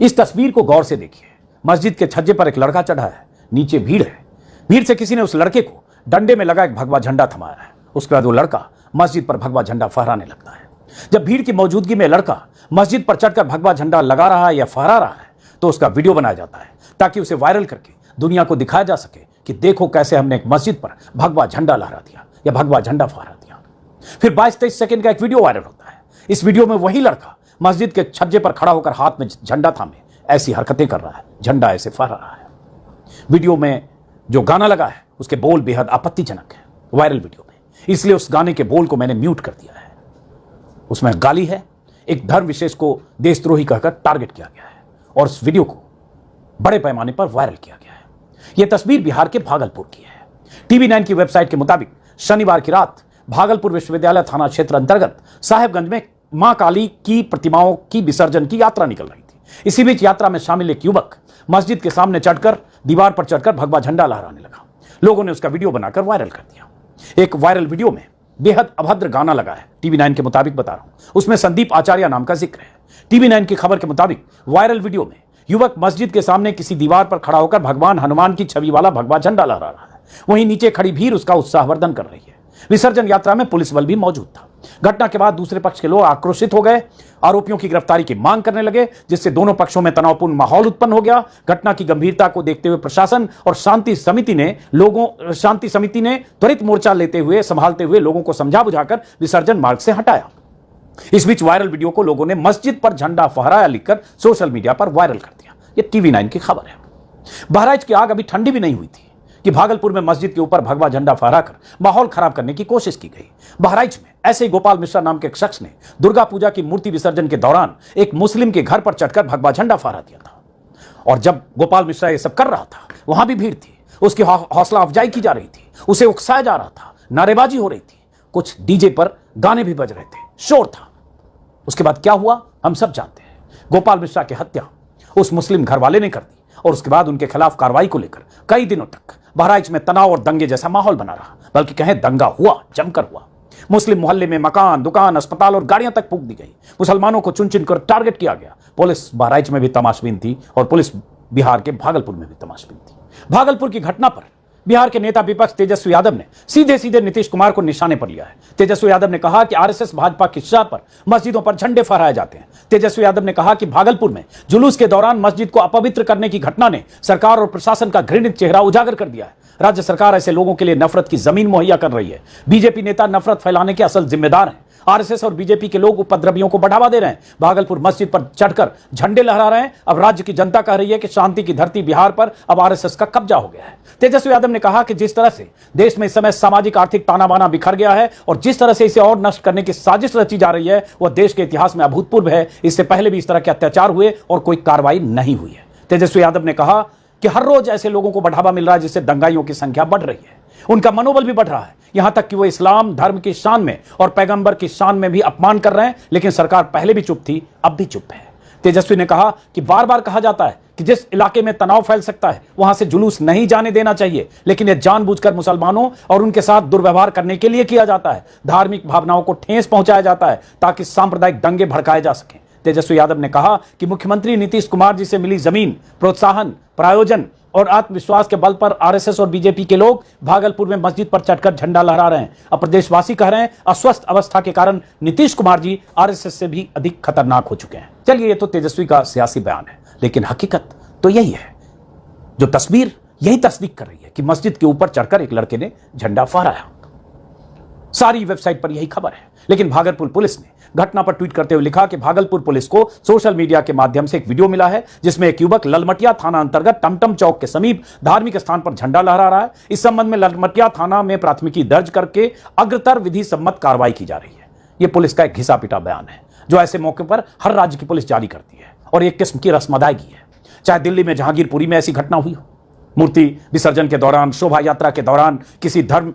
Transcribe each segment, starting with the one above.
इस तस्वीर को गौर से देखिए। मस्जिद के छज्जे पर एक लड़का चढ़ा है, नीचे भीड़ है। भीड़ से किसी ने उस लड़के को डंडे में लगा एक भगवा झंडा थमाया है। उसके बाद वो लड़का मस्जिद पर भगवा झंडा फहराने लगता है। जब भीड़ की मौजूदगी में लड़का मस्जिद पर चढ़कर भगवा झंडा लगा रहा है या फहरा रहा है तो उसका वीडियो बनाया जाता है ताकि उसे वायरल करके दुनिया को दिखाया जा सके कि देखो कैसे हमने एक मस्जिद पर भगवा झंडा लहरा दिया या भगवा झंडा फहरा दिया। फिर 22-23 सेकंड का एक वीडियो वायरल होता है। इस वीडियो में वही लड़का मस्जिद के छज्जे पर खड़ा होकर हाथ में झंडा थामे ऐसी हरकतें कर रहा है, झंडा ऐसे फहरा रहा है। वीडियो में जो गाना लगा है उसके बोल बेहद आपत्तिजनक है वायरल वीडियो में, इसलिए उस गाने के बोल को मैंने म्यूट कर दिया है। उसमें गाली है, एक धर्म विशेष को देशद्रोही कहकर टारगेट किया गया है और उस वीडियो को बड़े पैमाने पर वायरल किया गया है। यह तस्वीर बिहार के भागलपुर की है। टीवी 9 की वेबसाइट के मुताबिक शनिवार की रात भागलपुर विश्वविद्यालय थाना क्षेत्र अंतर्गत साहेबगंज में मां काली की प्रतिमाओं की विसर्जन की यात्रा निकल रही थी। इसी बीच यात्रा में शामिल एक युवक मस्जिद के सामने चढ़कर दीवार पर चढ़कर भगवा झंडा लहराने लगा। लोगों ने उसका वीडियो बनाकर वायरल कर दिया। एक वायरल वीडियो में बेहद अभद्र गाना लगा है। टीवी 9 के मुताबिक बता रहा हूं, उसमें संदीप आचार्य नाम का जिक्र है। टीवी 9 की खबर के मुताबिक वायरल वीडियो में युवक मस्जिद के सामने किसी दीवार पर खड़ा होकर भगवान हनुमान की छवि वाला भगवा झंडा लहरा रहा है। वहीं नीचे खड़ी भीड़ उसका उत्साहवर्धन कर रही है। विसर्जन यात्रा में पुलिस बल भी मौजूद था। घटना के बाद दूसरे पक्ष के लोग आक्रोशित हो गए, आरोपियों की गिरफ्तारी की मांग करने लगे, जिससे दोनों पक्षों में तनावपूर्ण माहौल उत्पन्न हो गया। घटना की गंभीरता को देखते हुए प्रशासन और शांति समिति ने त्वरित मोर्चा संभालते हुए लोगों को समझा बुझाकर विसर्जन मार्ग से हटाया। इस बीच वायरल वीडियो को लोगों ने मस्जिद पर झंडा फहराया लिखकर सोशल मीडिया पर वायरल कर दिया। यह टीवी 9 की खबर है। बहराइच की आग अभी ठंडी भी नहीं हुई थी कि भागलपुर में मस्जिद के ऊपर भगवा झंडा फहराकर माहौल खराब करने की कोशिश की गई। बहराइच में ऐसे ही गोपाल मिश्रा नाम के एक शख्स ने दुर्गा पूजा की मूर्ति विसर्जन के दौरान एक मुस्लिम के घर पर चढ़कर भगवा झंडा फहरा दिया था। और जब गोपाल मिश्रा ये सब कर रहा था वहां भी भीड़ थी, उसकी हौसला अफजाई की जा रही थी, उसे उकसाया जा रहा था, नारेबाजी हो रही थी, कुछ डीजे पर गाने भी बज रहे थे, शोर था। उसके बाद क्या हुआ हम सब जानते हैं। गोपाल मिश्रा की हत्या उस मुस्लिम घरवाले ने कर दी और उसके बाद उनके खिलाफ कार्रवाई को लेकर कई दिनों तक बहराइच में तनाव और दंगे जैसा माहौल बना रहा, बल्कि कहें दंगा हुआ, जमकर हुआ। मुस्लिम मोहल्ले में मकान, दुकान, अस्पताल और गाड़ियां तक फूंक दी गई। मुसलमानों को चुन चुन कर टारगेट किया गया। पुलिस बहराइच में भी तमाशबीन थी और पुलिस बिहार के भागलपुर में भी तमाशबीन थी। भागलपुर की घटना पर बिहार के नेता विपक्ष तेजस्वी यादव ने सीधे सीधे नीतीश कुमार को निशाने पर लिया है। तेजस्वी यादव ने कहा कि आरएसएस भाजपा की शाह पर मस्जिदों पर झंडे फहराए जाते हैं। तेजस्वी यादव ने कहा कि भागलपुर में जुलूस के दौरान मस्जिद को अपवित्र करने की घटना ने सरकार और प्रशासन का घृणित चेहरा उजागर कर दिया है। राज्य सरकार ऐसे लोगों के लिए नफरत की जमीन मुहैया कर रही है। बीजेपी नेता नफरत फैलाने के असल जिम्मेदार हैं। आरएसएस और बीजेपी के लोग उपद्रवियों को बढ़ावा दे रहे हैं। भागलपुर मस्जिद पर चढ़कर झंडे लहरा रहे हैं। अब राज्य की जनता कह रही है कि शांति की धरती बिहार पर अब आरएसएस का कब्जा हो गया है। तेजस्वी यादव ने कहा कि जिस तरह से देश में इस समय सामाजिक आर्थिक ताना बाना बिखर गया है और जिस तरह से इसे और नष्ट करने की साजिश रची जा रही है वह देश के इतिहास में अभूतपूर्व है। इससे पहले भी इस तरह के अत्याचार हुए और कोई कार्रवाई नहीं हुई है। तेजस्वी यादव ने कहा कि हर रोज ऐसे लोगों को बढ़ावा मिल रहा है जिससे दंगाइयों की संख्या बढ़ रही है। उनका मनोबल भी बढ़ रहा है, यहां तक कि वो इस्लाम धर्म की शान में और पैगंबर की शान में भी अपमान कर रहे हैं। लेकिन सरकार पहले भी चुप थी, अब भी चुप है। तेजस्वी ने कहा कि बार बार कहा जाता है कि जिस इलाके में तनाव फैल सकता है वहां से जुलूस नहीं जाने देना चाहिए, लेकिन यह जानबूझकर मुसलमानों और उनके साथ दुर्व्यवहार करने के लिए किया जाता है। धार्मिक भावनाओं को ठेस पहुंचाया जाता है ताकि सांप्रदायिक दंगे भड़काए जा सकें। तेजस्वी यादव ने कहा कि मुख्यमंत्री नीतीश कुमार जी से मिली जमीन, प्रोत्साहन, प्रायोजन और आत्मविश्वास के बल पर आरएसएस और बीजेपी के लोग भागलपुर में मस्जिद पर चढ़कर झंडा लहरा रहे हैं। अब प्रदेशवासी कह रहे हैं अस्वस्थ अवस्था के कारण नीतीश कुमार जी आरएसएस से भी अधिक खतरनाक हो चुके हैं। चलिए, ये तो तेजस्वी का सियासी बयान है, लेकिन हकीकत तो यही है। जो तस्वीर यही तस्दीक कर रही है कि मस्जिद के ऊपर चढ़कर एक लड़के ने झंडा फहराया। सारी वेबसाइट पर यही खबर है। लेकिन भागलपुर पुलिस ने घटना पर ट्वीट करते हुए लिखा कि भागलपुर पुलिस को सोशल मीडिया के माध्यम से एक वीडियो मिला है जिसमें एक युवक ललमटिया थाना अंतर्गत टमटम चौक के समीप धार्मिक स्थान पर झंडा लहरा रहा है। इस संबंध में ललमटिया थाना में प्राथमिकी दर्ज करके अग्रतर विधि सम्मत कार्रवाई की जा रही है। यह पुलिस का एक घिसा पिटा बयान है जो ऐसे मौके पर हर राज्य की पुलिस जारी करती है और एक किस्म की रस्म अदायगी है। चाहे दिल्ली में जहांगीरपुरी में ऐसी घटना हुई हो, मूर्ति विसर्जन के दौरान, शोभा यात्रा के दौरान किसी धर्म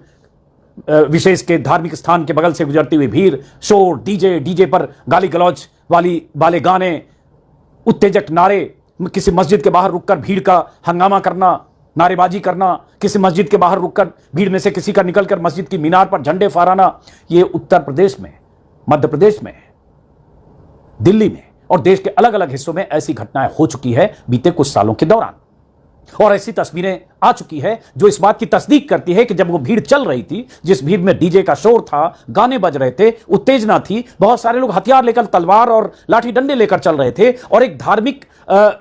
विशेष के धार्मिक स्थान के बगल से गुजरती हुई भीड़, शोर, डीजे पर गाली गलौज वाले गाने, उत्तेजक नारे, किसी मस्जिद के बाहर रुककर भीड़ का हंगामा करना, नारेबाजी करना, किसी मस्जिद के बाहर रुककर भीड़ में से किसी का निकलकर मस्जिद की मीनार पर झंडे फहराना, ये उत्तर प्रदेश में, मध्य प्रदेश में, दिल्ली में और देश के अलग अलग हिस्सों में ऐसी घटनाएं हो चुकी है बीते कुछ सालों के दौरान। और ऐसी तस्वीरें आ चुकी है जो इस बात की तस्दीक करती है कि जब वो भीड़ चल रही थी, जिस भीड़ में डीजे का शोर था, गाने बज रहे थे, उत्तेजना थी, बहुत सारे लोग हथियार लेकर, तलवार और लाठी डंडे लेकर चल रहे थे, और एक धार्मिक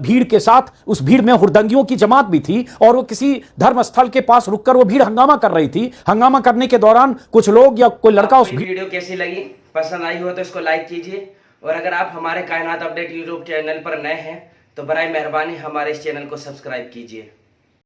भीड़ के साथ उस भीड़ में हुड़दंगियों की जमात भी थी, और वो किसी धर्म स्थल के पास रुककर वो भीड़ हंगामा कर रही थी। हंगामा करने के दौरान कुछ लोग या कोई लड़का उस वीडियो कैसी लगी, पसंद आई हो तो इसको लाइक कीजिए, और अगर आप हमारे कायनात अपडेट यूट्यूब चैनल पर नए हैं तो बराए मेहरबानी हमारे इस चैनल को सब्सक्राइब कीजिए।